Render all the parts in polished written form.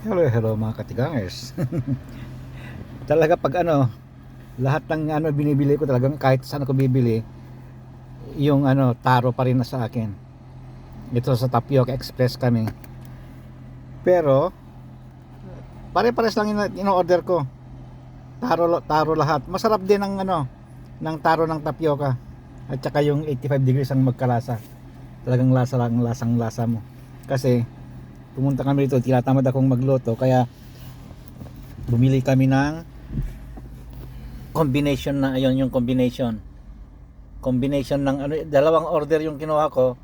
Hello, hello mga katigangers. Talaga pag lahat ng binibili ko talagang kahit saan ko bibili, yung taro pa rin na sa akin. Ito sa Tapioca Express kami. Pero pare-pares lang in-order ko. Taro lahat. Masarap din ang ng taro ng tapioca. At saka yung 85 degrees ang magkalasa. Talagang lasa lang, lasang lasa mo. Kasi pumunta kami dito, tinatamad akong magluto, kaya bumili kami ng combination na ayun, yung combination ng dalawang order yung kinuha ko.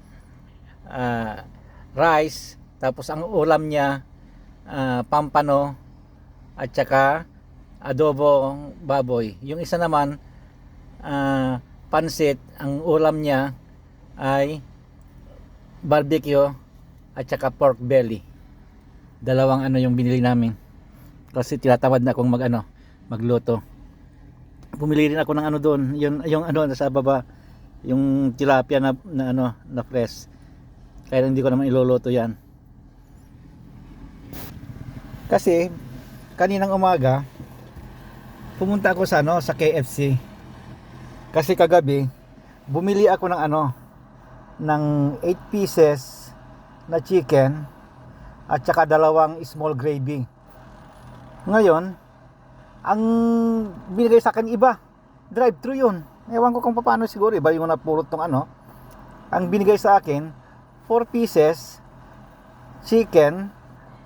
Rice, tapos ang ulam niya pampano at saka adobong baboy. Yung isa naman pansit, ang ulam niya ay barbecue at saka pork belly. Dalawang yung binili namin kasi tinatamad na akong magluto. Bumili rin ako ng doon, yung nasa baba, yung tilapia na fresh. Kaya hindi ko naman iluluto yan. Kasi kaninang umaga pumunta ako sa KFC. Kasi kagabi bumili ako ng 8 pieces na chicken at saka dalawang small gravy. Ngayon, ang binigay sa akin iba. Drive-thru yun. Ewan ko kung paano, siguro iba yung napulot tong Ang binigay sa akin, 4 pieces chicken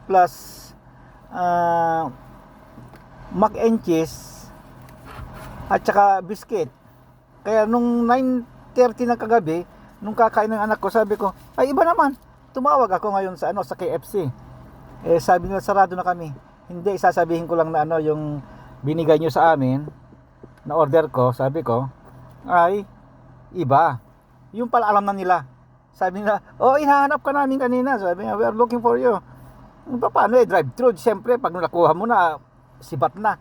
plus mac and cheese at saka biscuit. Kaya nung 9:30 ng kagabi, nung kakain ng anak ko, sabi ko, ay iba naman. Tumawag ako ngayon sa KFC. Sabi nila sarado na kami. Hindi, sasabihin ko lang na yung binigay nyo sa amin na order ko, sabi ko, ay iba. Yung pala alam na nila. Sabi nila, hinahanap ka namin kanina. Sabi nila, we are looking for you. Paano drive-thru? Siyempre, pag nakuha mo na, sibat na.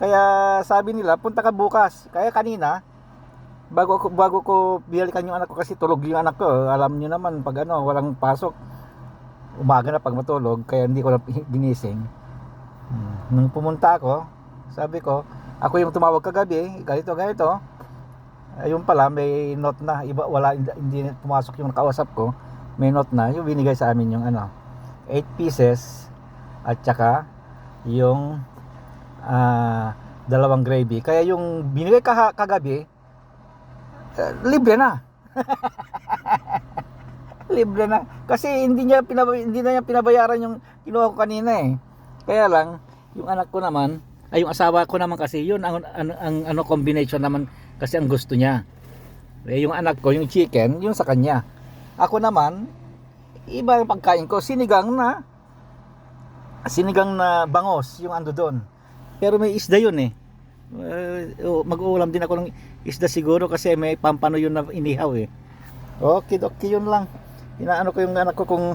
Kaya sabi nila, punta ka bukas. Kaya kanina, bago ko bihalikan yung anak ko, kasi tulog yung anak ko. Alam niyo naman pag walang pasok, umaga na pag matulog, kaya hindi ko na ginising. Nung pumunta ako, sabi ko, ako yung tumawag kagabi, ganito. Ayun pala, may note na, iba, hindi pumasok yung nakausap ko, may note na, yung binigay sa amin yung 8 pieces at saka yung dalawang gravy. Kaya yung binigay kagabi, libre na. Libre na. Kasi hindi na niya pinabayaran yung kinuha ko kanina eh. Kaya lang, yung anak ko naman, yung asawa ko naman kasi, yun ang combination naman kasi ang gusto niya. Yung anak ko, yung chicken, yung sa kanya. Ako naman, iba ang pagkain ko, sinigang na bangos, yung doon. Pero may isda yun eh. Mag-uulam din ako ng isda siguro kasi may pampano yun na inihaw eh. Okay, yun lang. Inaano ko yung anak ko kung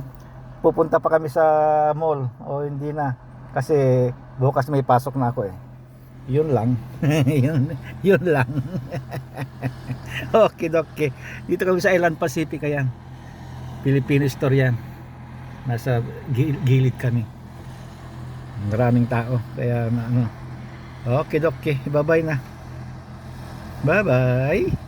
pupunta pa kami sa mall o hindi na. Kasi bukas may pasok na ako eh. Yun lang. yun lang. Okay. Dito kami sa Island Pacific, ayan. Filipino store yan. Nasa gilid kami. Maraming tao. Kaya Okay. Bye-bye na. Bye-bye.